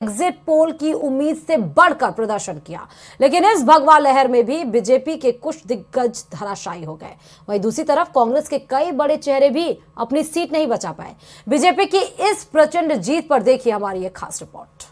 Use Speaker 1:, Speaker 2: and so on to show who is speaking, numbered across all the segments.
Speaker 1: Exit poll की उम्मीद से बढ़कर प्रदर्शन किया, लेकिन इस भगवा लहर में भी बीजेपी के कुछ दिग्गज धराशायी हो गए। वहीं दूसरी तरफ कांग्रेस के कई बड़े चेहरे भी अपनी सीट नहीं बचा पाए। बीजेपी की इस प्रचंड जीत पर देखिए हमारी एक खास रिपोर्ट।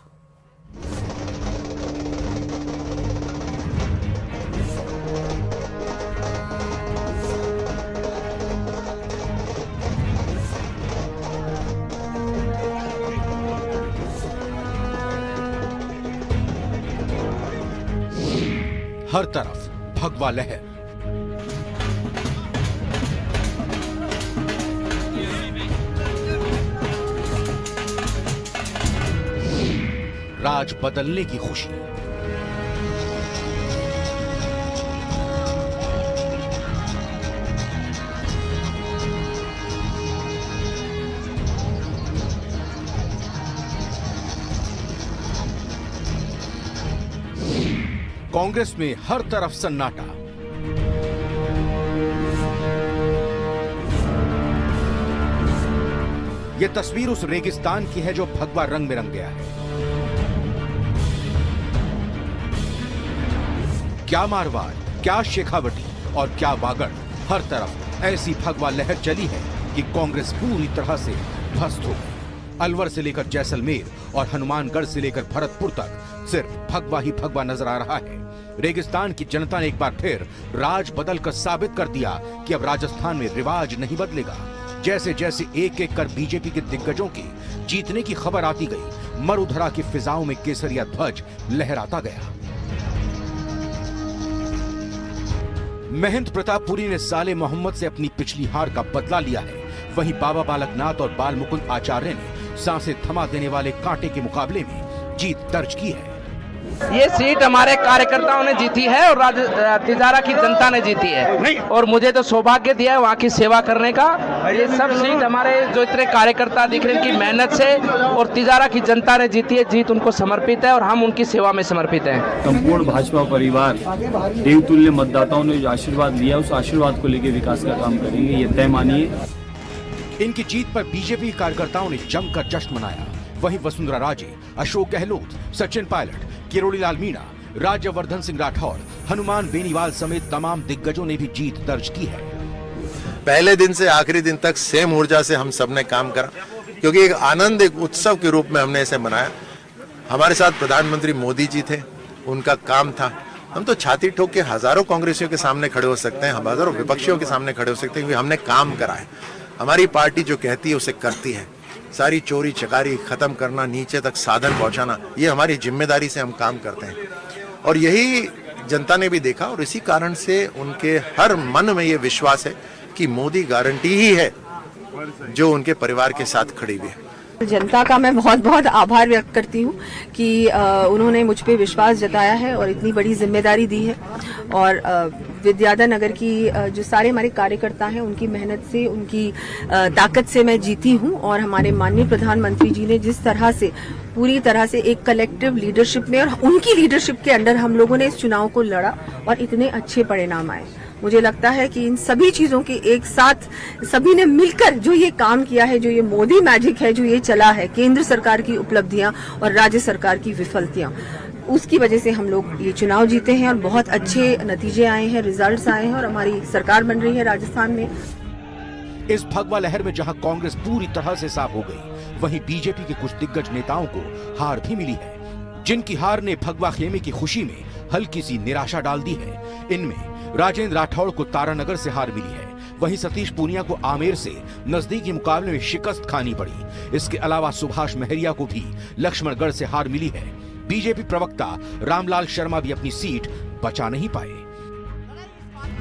Speaker 2: हर तरफ भगवा लहर, राज बदलने की खुशी, कांग्रेस में हर तरफ सन्नाटा। यह तस्वीर उस रेगिस्तान की है जो भगवा रंग में रंग गया है। क्या मारवाड़, क्या शेखावटी और क्या वागड़, हर तरफ ऐसी भगवा लहर चली है कि कांग्रेस पूरी तरह से ध्वस्त हो गई। अलवर से लेकर जैसलमेर और हनुमानगढ़ से लेकर भरतपुर तक सिर्फ भगवा ही भगवा नजर आ रहा है। रेगिस्तान की जनता ने एक बार फिर राज बदलकर साबित कर दिया कि अब राजस्थान में रिवाज नहीं बदलेगा। जैसे जैसे एक एक कर बीजेपी के दिग्गजों की जीतने की खबर आती गई, मरुधरा की फिजाओं में केसरिया ध्वज लहराता गया। महंत प्रतापपुरी ने साले मोहम्मद से अपनी पिछली हार का बदला लिया है। वहीं बाबा बालकनाथ और बाल मुकुंद आचार्य ने सांसें थमा देने वाले कांटे के मुकाबले में जीत दर्ज की है।
Speaker 3: ये सीट हमारे कार्यकर्ताओं ने जीती है और तिजारा की जनता ने जीती है, और मुझे तो सौभाग्य दिया है वहाँ की सेवा करने का। ये सब सीट हमारे जो इतने कार्यकर्ता दिख रहे हैं उनकी मेहनत से और तिजारा की जनता ने जीती है। जीत उनको समर्पित है और हम उनकी सेवा में समर्पित हैं।
Speaker 4: संपूर्ण भाजपा परिवार देवतुल्य मतदाताओं ने जो आशीर्वाद लिया उस आशीर्वाद को लेकर विकास का काम करेंगे, ये तय मानिए।
Speaker 2: इनकी जीत पर बीजेपी कार्यकर्ताओं ने जमकर जश्न मनाया। वहीं वसुंधरा राजे, अशोक गहलोत, सचिन पायलट, किरोड़ी लाल मीणा, राज्यवर्धन सिंह राठौड़, हनुमान बेनीवाल समेत तमाम दिग्गजों ने भी जीत दर्ज की है।
Speaker 5: पहले दिन से आखिरी दिन तक सेम ऊर्जा से हम सब ने काम करा, क्योंकि एक आनंद, एक उत्सव के रूप में हमने इसे मनाया। हमारे साथ प्रधानमंत्री मोदी जी थे, उनका काम था। हम तो छाती ठोक के हजारों कांग्रेसियों के सामने खड़े हो सकते हैं, हम हजारों विपक्षियों के सामने खड़े हो सकते हैं, क्योंकि हमने काम करा है। हमारी पार्टी जो कहती है उसे करती है। सारी चोरी चकारी खत्म करना, नीचे तक साधन पहुंचाना, ये हमारी जिम्मेदारी से हम काम करते हैं। और यही जनता ने भी देखा, और इसी कारण से उनके हर मन में ये विश्वास है कि मोदी गारंटी ही है जो उनके परिवार के साथ खड़ी हुई है।
Speaker 6: जनता का मैं बहुत बहुत आभार व्यक्त करती हूँ कि उन्होंने मुझ पे विश्वास जताया है और इतनी बड़ी जिम्मेदारी दी है। और विद्याधर नगर की जो सारे हमारे कार्यकर्ता हैं उनकी मेहनत से, उनकी ताकत से मैं जीती हूँ। और हमारे माननीय प्रधानमंत्री जी ने जिस तरह से पूरी तरह से एक कलेक्टिव लीडरशिप में और उनकी लीडरशिप के अंडर हम लोगों ने इस चुनाव को लड़ा और इतने अच्छे परिणाम आए। मुझे लगता है कि इन सभी चीजों के एक साथ सभी ने मिलकर जो ये काम किया है, जो ये मोदी मैजिक है, जो ये चला है, केंद्र सरकार की उपलब्धियां और राज्य सरकार की विफलतियां, उसकी वजह से हम लोग ये चुनाव जीते हैं और बहुत अच्छे नतीजे आए हैं, रिजल्ट्स आए हैं और हमारी सरकार बन रही है राजस्थान में।
Speaker 2: इस भगवा लहर में जहां कांग्रेस पूरी तरह से साफ हो गई, वहीं बीजेपी के कुछ दिग्गज नेताओं को हार भी मिली है, जिनकी हार ने भगवा खेमे की खुशी में हल्की सी निराशा डाल दी है। इनमें राजेंद्र राठौड़ को तारानगर से हार मिली है। वहीं सतीश पूनिया को आमेर से नजदीकी मुकाबले में शिकस्त खानी पड़ी। इसके अलावा सुभाष महरिया को भी लक्ष्मणगढ़ से हार मिली है। बीजेपी प्रवक्ता रामलाल शर्मा भी अपनी सीट बचा नहीं पाए।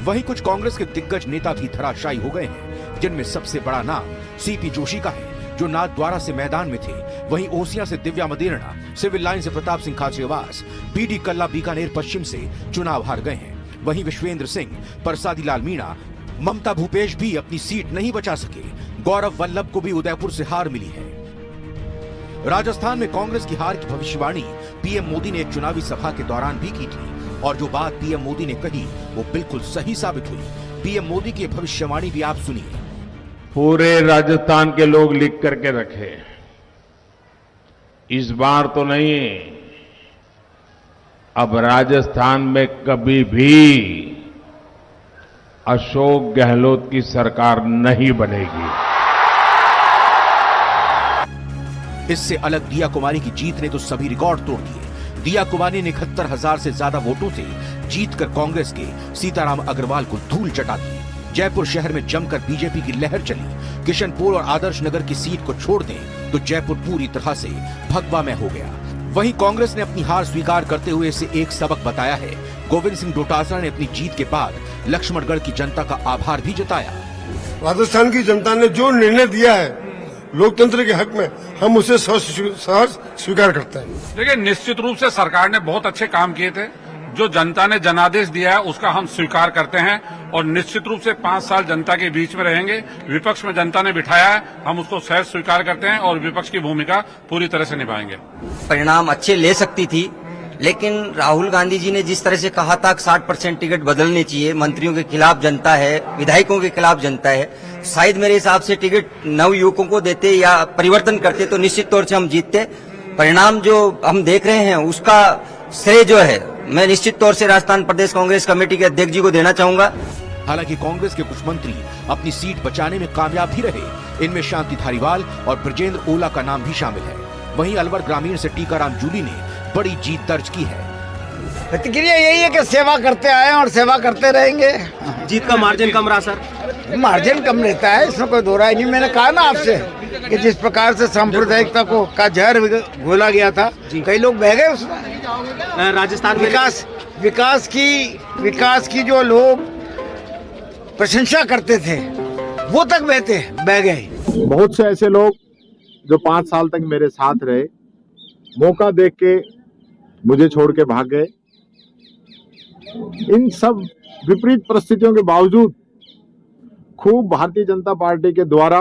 Speaker 2: वहीं कुछ कांग्रेस के दिग्गज नेता भी धराशायी हो गए हैं, जिनमें सबसे बड़ा नाम सीपी जोशी का है, जो नाथद्वारा से मैदान में थे। वहीं ओसिया से दिव्या मदेरणा, सिविल लाइन से प्रताप सिंह खाचरियावास, बीडी कल्ला बीकानेर पश्चिम से चुनाव हार गए हैं। वहीं विश्वेंद्र सिंह, परसादी लाल मीणा, ममता भूपेश भी अपनी सीट नहीं बचा सके। गौरव वल्लभ को भी उदयपुर से हार मिली है। राजस्थान में कांग्रेस की हार की भविष्यवाणी पीएम मोदी ने एक चुनावी सभा के दौरान भी की थी, और जो बात पीएम मोदी ने कही वो बिल्कुल सही साबित हुई। पीएम मोदी की भविष्यवाणी भी आप सुनिए।
Speaker 7: पूरे राजस्थान के लोग लिख करके रखे, इस बार तो नहीं, अब राजस्थान में कभी भी अशोक गहलोत की सरकार नहीं बनेगी।
Speaker 2: इससे अलग दिया कुमारी की जीत ने तो सभी रिकॉर्ड तोड़ दिए। दिया कुमारी ने 71,000 से ज्यादा वोटों से जीतकर कांग्रेस के सीताराम अग्रवाल को धूल चटा दी। जयपुर शहर में जमकर बीजेपी की लहर चली। किशनपुर और आदर्श नगर की सीट को छोड़ दें तो जयपुर पूरी तरह से भगवा में हो गया। वहीं कांग्रेस ने अपनी हार स्वीकार करते हुए इसे एक सबक बताया है। गोविंद सिंह डोटासरा ने अपनी जीत के बाद लक्ष्मणगढ़ की जनता का आभार भी जताया।
Speaker 8: राजस्थान की जनता ने जो निर्णय दिया है लोकतंत्र के हक में, हम उसे सहर्ष स्वीकार करते हैं।
Speaker 9: देखिए, निश्चित रूप से सरकार ने बहुत अच्छे काम किए थे। जो जनता ने जनादेश दिया है उसका हम स्वीकार करते हैं और निश्चित रूप से 5 साल जनता के बीच में रहेंगे। विपक्ष में जनता ने बिठाया है, हम उसको सहर्ष स्वीकार करते हैं और विपक्ष की भूमिका पूरी तरह से निभाएंगे।
Speaker 10: परिणाम अच्छे ले सकती थी, लेकिन राहुल गांधी जी ने जिस तरह से कहा था 60% टिकट बदलने चाहिए, मंत्रियों के खिलाफ जनता है, विधायकों के खिलाफ जनता है, शायद मेरे हिसाब से टिकट नव युवकों को देते या परिवर्तन करते तो निश्चित तौर से हम जीतते। परिणाम जो हम देख रहे हैं उसका श्रेय जो है मैं निश्चित तौर से राजस्थान प्रदेश कांग्रेस कमेटी के अध्यक्ष जी को देना चाहूंगा।
Speaker 2: हालांकि कांग्रेस के कुछ मंत्री अपनी सीट बचाने में कामयाब भी रहे। इनमें शांति धारीवाल और ब्रजेंद्र ओला का नाम भी शामिल है। वहीं अलवर ग्रामीण से टीकाराम जूली ने बड़ी जीत दर्ज की है।
Speaker 11: प्रतिक्रिया यही है कि सेवा करते आए और सेवा करते रहेंगे।
Speaker 3: जीत का मार्जिन कम रहा सर?
Speaker 11: मार्जिन कम रहता है, इसमें कोई दो राय नहीं। मैंने कहा ना आपसे कि जिस प्रकार से सांप्रदायिकता को का जहर घोला गया था, कई लोग बह गए उसमें।
Speaker 3: राजस्थान
Speaker 11: विकास की जो लोग प्रशंसा करते थे वो तक बह गए।
Speaker 12: बहुत से ऐसे लोग जो 5 साल तक मेरे साथ रहे, मौका देख के मुझे छोड़ के भाग गए। इन सब विपरीत परिस्थितियों के बावजूद खूब भारतीय जनता पार्टी के द्वारा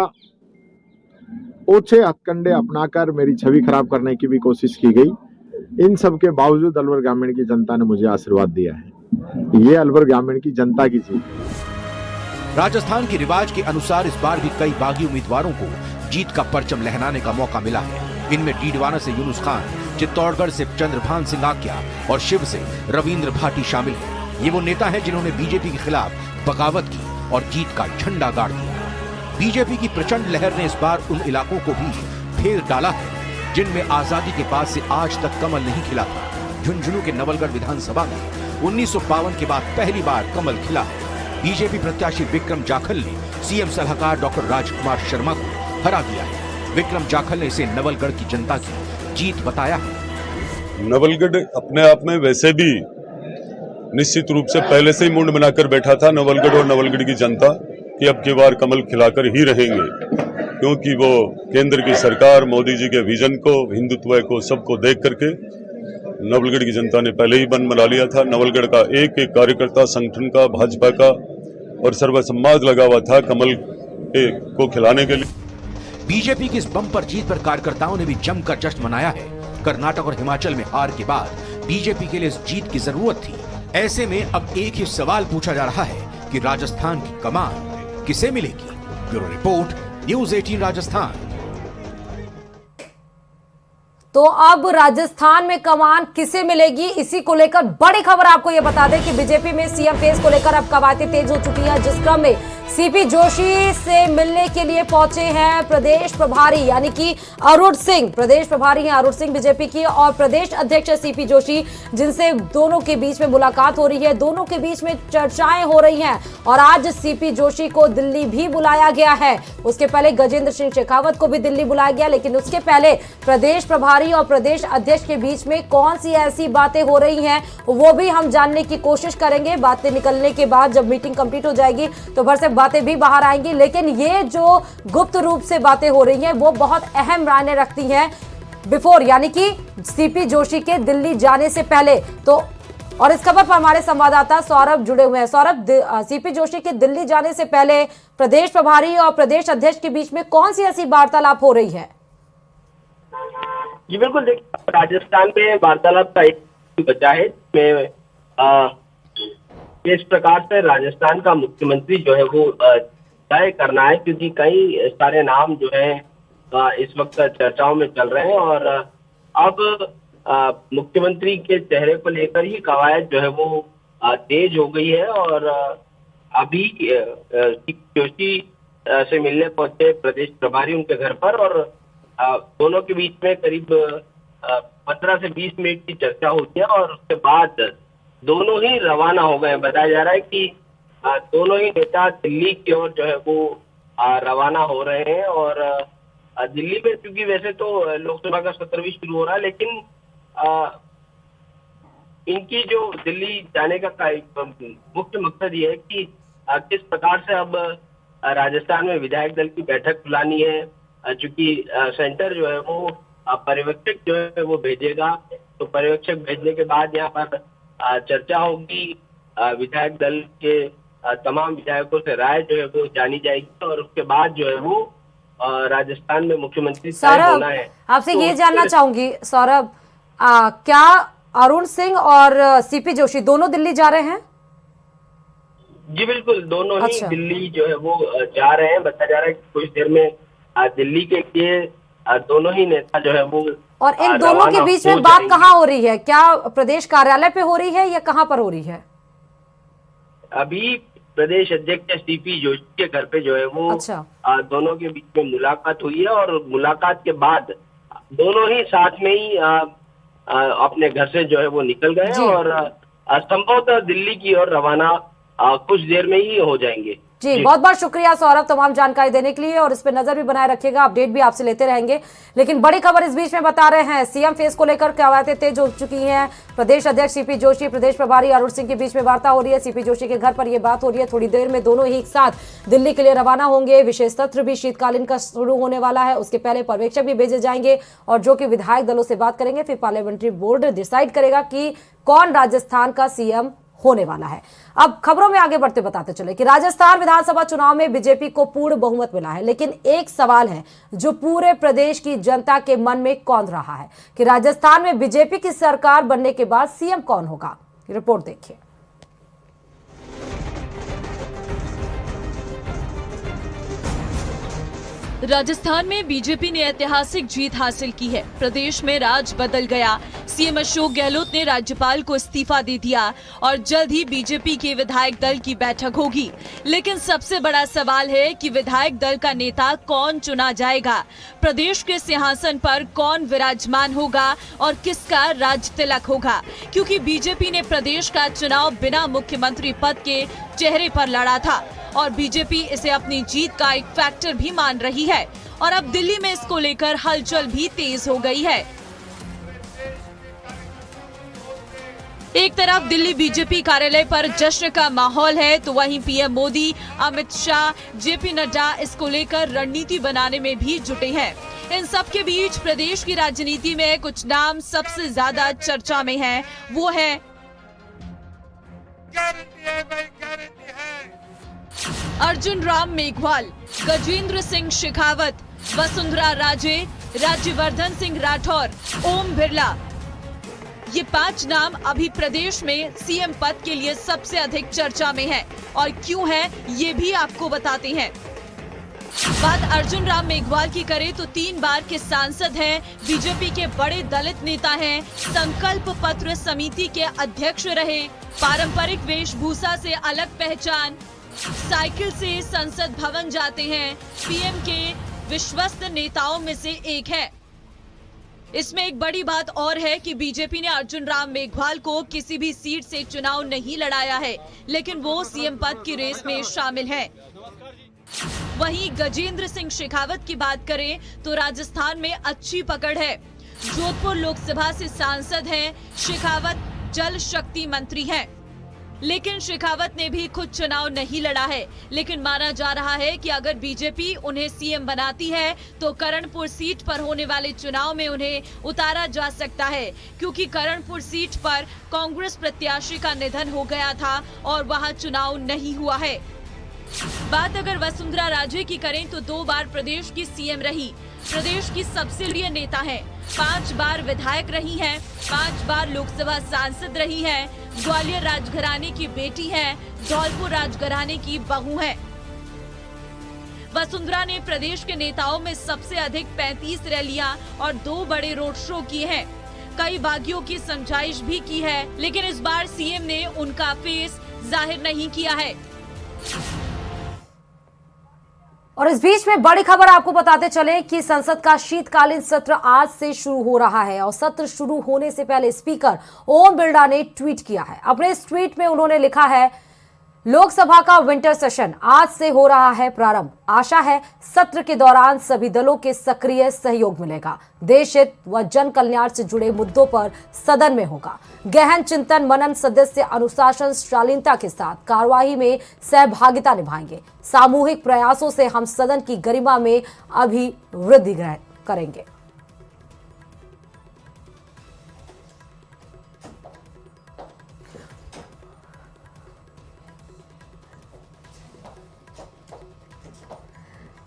Speaker 12: ओछे हथकंडे अपनाकर मेरी छवि खराब करने की भी कोशिश की गई। इन सब के बावजूद अलवर ग्रामीण की जनता ने मुझे आशीर्वाद दिया है। ये अलवर ग्रामीण की जनता की जीत है।
Speaker 2: राजस्थान के रिवाज के अनुसार इस बार भी कई बागी उम्मीदवारों को जीत का परचम लहराने का मौका मिला है। इनमें डीडवाना से यूनुस खान, चित्तौड़गढ़ से चंद्रभान सिंह आक्या और शिव से रविंद्र भाटी शामिल हैं। ये वो नेता हैं जिन्होंने बीजेपी के खिलाफ बगावत की और जीत का झंडा गाड़ दिया। बीजेपी की प्रचंड लहर ने इस बार उन इलाकों को भी फेर डाला है जिनमें आजादी के बाद से आज तक कमल नहीं खिला था। झुंझुनू के नवलगढ़ विधानसभा में 1952 के बाद पहली बार कमल खिला है। बीजेपी प्रत्याशी विक्रम जाखल ने सीएम सलाहकार डॉक्टर राजकुमार शर्मा को हरा दिया है। विक्रम जाखल ने इसे नवलगढ़ की जनता की जीत बताया है।
Speaker 13: नवलगढ़ अपने आप में वैसे भी निश्चित रूप से पहले से ही मुंड बनाकर बैठा था नवलगढ़ और नवलगढ़ की जनता कि अब की बार कमल खिलाकर ही रहेंगे, क्योंकि वो केंद्र की सरकार मोदी जी के विजन को, हिंदुत्व को, सबको देख करके नवलगढ़ की जनता ने पहले ही मन बना लिया था। नवलगढ़ का एक एक कार्यकर्ता, संगठन का, भाजपा का और सर्व समाज लगा हुआ था कमल को खिलाने के लिए।
Speaker 2: बीजेपी की इस बम्पर जीत पर कार्यकर्ताओं ने भी जमकर जश्न मनाया है। कर्नाटक और हिमाचल में हार के बाद बीजेपी के लिए इस जीत की जरूरत थी। ऐसे में अब एक ही सवाल पूछा जा रहा है कि राजस्थान की कमान किसे मिलेगी। Bureau report, news 18 Rajasthan.
Speaker 1: तो अब राजस्थान में कमान किसे मिलेगी, इसी को लेकर बड़ी खबर आपको यह बता दें कि बीजेपी में सीएम फेस को लेकर अब कवायदें तेज हो चुकी हैं, जिस क्रम में सीपी जोशी से मिलने के लिए पहुंचे हैं प्रदेश प्रभारी यानी कि अरुण सिंह। प्रदेश प्रभारी हैं अरुण सिंह बीजेपी की और प्रदेश अध्यक्ष सीपी जोशी, जिनसे दोनों के बीच में मुलाकात हो रही है, दोनों के बीच में चर्चाएं हो रही हैं। और आज सीपी जोशी को दिल्ली भी बुलाया गया है। उसके पहले गजेंद्र सिंह शेखावत को भी दिल्ली बुलाया गया, लेकिन उसके पहले प्रदेश प्रभारी और प्रदेश अध्यक्ष के बीच में कौन सी ऐसी बातें हो रही हैं वो भी हम जानने की कोशिश करेंगे। बातें निकलने के बाद जब मीटिंग कंप्लीट हो जाएगी तो भर से बातें भी बाहर आएंगी, लेकिन ये जो गुप्त रूप से बातें हो रही हैं वो बहुत अहम मायने रखती हैं बिफोर, यानी कि सीपी जोशी के दिल्ली जाने से पहले। तो और इस खबर पर हमारे संवाददाता सौरभ जुड़े हुए हैं। सौरभ, सीपी जोशी के दिल्ली जाने से पहले प्रदेश प्रभारी और प्रदेश अध्यक्ष के बीच में कौन सी ऐसी वार्तालाप हो रही है?
Speaker 14: जी बिल्कुल, देखिए राजस्थान में वार्तालाप का एक बचा है। इस प्रकार से राजस्थान का मुख्यमंत्री जो है वो तय करना है, क्योंकि कई सारे नाम जो है इस वक्त चर्चाओं में चल रहे हैं और अब मुख्यमंत्री के चेहरे को लेकर ही कवायद जो है वो तेज हो गई है और अभी जोशी से मिलने पहुंचे प्रदेश प्रभारी उनके घर पर और दोनों के बीच में करीब 15 से 20 मिनट की चर्चा होती है और उसके बाद दोनों ही रवाना हो गए। बताया जा रहा है कि दोनों ही नेता दिल्ली की ओर जो है वो रवाना हो रहे हैं और दिल्ली में चूंकि वैसे तो लोकसभा का सत्र भी शुरू हो रहा है, लेकिन इनकी जो दिल्ली जाने का मुख्य मकसद ये है कि किस प्रकार से अब राजस्थान में विधायक दल की बैठक बुलानी है, चूंकि सेंटर जो है वो पर्यवेक्षक जो है वो भेजेगा, तो पर्यवेक्षक भेजने के बाद यहाँ पर चर्चा होगी, विधायक दल के तमाम विधायकों से राय जो है वो जानी जाएगी और उसके बाद जो है वो राजस्थान में मुख्यमंत्री होना है।
Speaker 1: आपसे ये जानना चाहूंगी सौरभ, क्या अरुण सिंह और सीपी जोशी दोनों दिल्ली जा रहे हैं?
Speaker 14: जी बिल्कुल, दोनों ही दिल्ली जो है वो जा रहे हैं। बताया जा रहा है कि कुछ देर में दिल्ली के लिए दोनों ही नेता जो है वो
Speaker 1: और इन दोनों के बीच में बात कहाँ हो रही है? क्या प्रदेश कार्यालय पे हो रही है या कहाँ पर हो रही है?
Speaker 14: अभी प्रदेश अध्यक्ष सीपी जोशी के घर पे जो है वो दोनों के बीच में मुलाकात हुई है और मुलाकात के बाद दोनों ही साथ में ही अपने घर से जो है वो निकल गए और संभवतः दिल्ली की ओर रवाना कुछ देर में ही हो जाएंगे।
Speaker 1: जी बहुत बहुत शुक्रिया सौरभ तमाम जानकारी देने के लिए और इस पे नजर भी बनाए रखिएगा, अपडेट भी आपसे लेते रहेंगे। लेकिन बड़ी खबर इस बीच में बता रहे हैं, सीएम फेस को लेकर कवायदें तेज हो चुकी हैं। प्रदेश अध्यक्ष सीपी जोशी, प्रदेश प्रभारी अरुण सिंह के बीच में वार्ता हो रही है, सीपी जोशी के घर पर यह बात हो रही है। थोड़ी देर में दोनों ही एक साथ दिल्ली के लिए रवाना होंगे। विशेष सत्र भी शीतकालीन का शुरू होने वाला है, उसके पहले पर्यवेक्षक भी भेजे जाएंगे और जो कि विधायक दलों से बात करेंगे, फिर पार्लियामेंट्री बोर्ड डिसाइड करेगा कि कौन राजस्थान का सीएम होने वाला है। अब खबरों में आगे बढ़ते बताते चले कि राजस्थान विधानसभा चुनाव में बीजेपी को पूर्ण बहुमत मिला है, लेकिन एक सवाल है जो पूरे प्रदेश की जनता के मन में कौंध रहा है कि राजस्थान में बीजेपी की सरकार बनने के बाद सीएम कौन होगा। रिपोर्ट देखिए।
Speaker 15: राजस्थान में बीजेपी ने ऐतिहासिक जीत हासिल की है। प्रदेश में राज बदल गया। सीएम अशोक गहलोत ने राज्यपाल को इस्तीफा दे दिया और जल्द ही बीजेपी के विधायक दल की बैठक होगी। लेकिन सबसे बड़ा सवाल है कि विधायक दल का नेता कौन चुना जाएगा, प्रदेश के सिंहासन पर कौन विराजमान होगा और किसका राज तिलक होगा, क्योंकि बीजेपी ने प्रदेश का चुनाव बिना मुख्यमंत्री पद के चेहरे पर लड़ा था और बीजेपी इसे अपनी जीत का एक फैक्टर भी मान रही है और अब दिल्ली में इसको लेकर हलचल भी तेज हो गई है। एक तरफ दिल्ली बीजेपी कार्यालय पर जश्न का माहौल है, तो वहीं पीएम मोदी, अमित शाह, जेपी नड्डा इसको लेकर रणनीति बनाने में भी जुटे हैं। इन सब के बीच प्रदेश की राजनीति में कुछ नाम सबसे ज्यादा चर्चा में हैं, वो है अर्जुन राम मेघवाल, गजेंद्र सिंह शेखावत, वसुंधरा राजे, राज्यवर्धन सिंह राठौर, ओम बिरला। ये 5 नाम अभी प्रदेश में सीएम पद के लिए सबसे अधिक चर्चा में हैं और क्यों है ये भी आपको बताते हैं। बात अर्जुन राम मेघवाल की करें तो 3 बार के सांसद हैं, बीजेपी के बड़े दलित नेता हैं, संकल्प पत्र समिति के अध्यक्ष रहे, पारंपरिक वेशभूषा से अलग पहचान, साइकिल से संसद भवन जाते हैं, पीएम के विश्वस्त नेताओं में से एक है। इसमें एक बड़ी बात और है कि बीजेपी ने अर्जुन राम मेघवाल को किसी भी सीट से चुनाव नहीं लड़ाया है, लेकिन वो सीएम पद की रेस में शामिल हैं। वहीं गजेंद्र सिंह शेखावत की बात करें तो राजस्थान में अच्छी पकड़ है। जोधपुर लोकसभा से सांसद हैं, शेखावत जल शक्ति मंत्री हैं। लेकिन शेखावत ने भी खुद चुनाव नहीं लड़ा है, लेकिन माना जा रहा है कि अगर बीजेपी उन्हें सीएम बनाती है तो करणपुर सीट पर होने वाले चुनाव में उन्हें उतारा जा सकता है, क्योंकि करणपुर सीट पर कांग्रेस प्रत्याशी का निधन हो गया था और वहां चुनाव नहीं हुआ है। बात अगर वसुंधरा राजे की करें तो 2 बार प्रदेश की सीएम रही, प्रदेश की सबसे लोकप्रिय नेता है, 5 बार विधायक रही हैं, 5 बार लोकसभा सांसद रही हैं, ग्वालियर राजघराने की बेटी है, धौलपुर राजघराने की बहू है। वसुंधरा ने प्रदेश के नेताओं में सबसे अधिक 35 रैलियां और 2 बड़े रोड शो किए हैं। कई बागियों की समझाइश भी की है, लेकिन इस बार सीएम ने उनका फेस जाहिर नहीं किया है।
Speaker 1: और इस बीच में बड़ी खबर आपको बताते चले कि संसद का शीतकालीन सत्र आज से शुरू हो रहा है और सत्र शुरू होने से पहले स्पीकर ओम बिरला ने ट्वीट किया है। अपने इस ट्वीट में उन्होंने लिखा है, लोकसभा का विंटर सेशन आज से हो रहा है प्रारंभ। आशा है सत्र के दौरान सभी दलों के सक्रिय सहयोग मिलेगा। देश हित व जन कल्याण से जुड़े मुद्दों पर सदन में होगा गहन चिंतन मनन। सदस्य अनुशासन शालीनता के साथ कार्यवाही में सहभागिता निभाएंगे। सामूहिक प्रयासों से हम सदन की गरिमा में अभिवृद्धि करेंगे।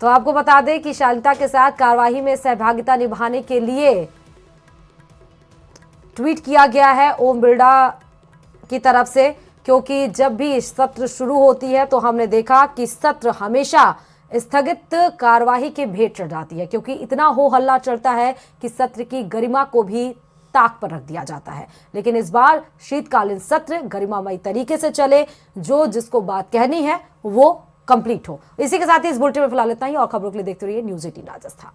Speaker 1: तो आपको बता दें कि शालीनता के साथ कार्यवाही में सहभागिता निभाने के लिए ट्वीट किया गया है ओम बिरला की तरफ से, क्योंकि जब भी सत्र शुरू होती है तो हमने देखा कि सत्र हमेशा स्थगित कार्यवाही के भेंट चढ़ जाती है, क्योंकि इतना हो हल्ला चलता है कि सत्र की गरिमा को भी ताक पर रख दिया जाता है। लेकिन इस बार शीतकालीन सत्र गरिमामयी तरीके से चले, जो जिसको बात कहनी है वो कंप्लीट हो। इसी के साथ ही इस बुलेटिन में फिलहाल इतना ही और खबरों के लिए देखते रहिए न्यूज़ 18 राजस्थान।